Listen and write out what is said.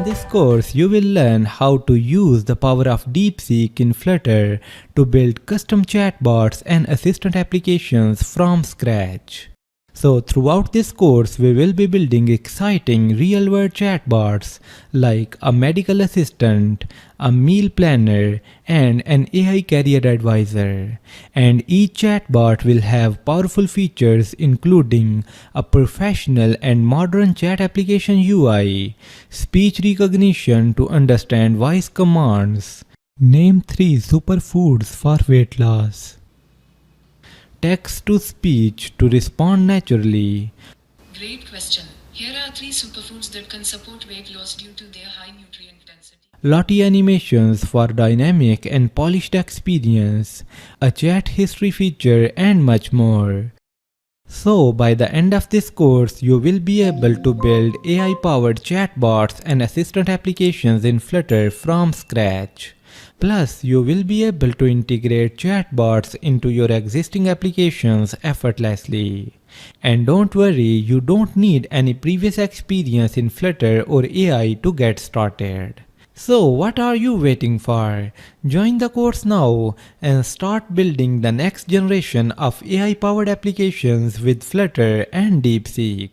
In this course, you will learn how to use the power of DeepSeek in Flutter to build custom chatbots and assistant applications from scratch. So throughout this course, we will be building exciting real-world chatbots like a medical assistant, a meal planner, and an AI career advisor. And each chatbot will have powerful features including a professional and modern chat application UI, speech recognition to understand voice commands, name 3 superfoods for weight loss, text-to-speech to respond naturally. Great question. Here are 3 superfoods that can support weight loss due to their high nutrient density. Lottie animations for dynamic and polished experience, a chat history feature, and much more. So by the end of this course, you will be able to build AI-powered chatbots and assistant applications in Flutter from scratch. Plus, you will be able to integrate chatbots into your existing applications effortlessly. And don't worry, you don't need any previous experience in Flutter or AI to get started. So what are you waiting for? Join the course now and start building the next generation of AI-powered applications with Flutter and DeepSeek.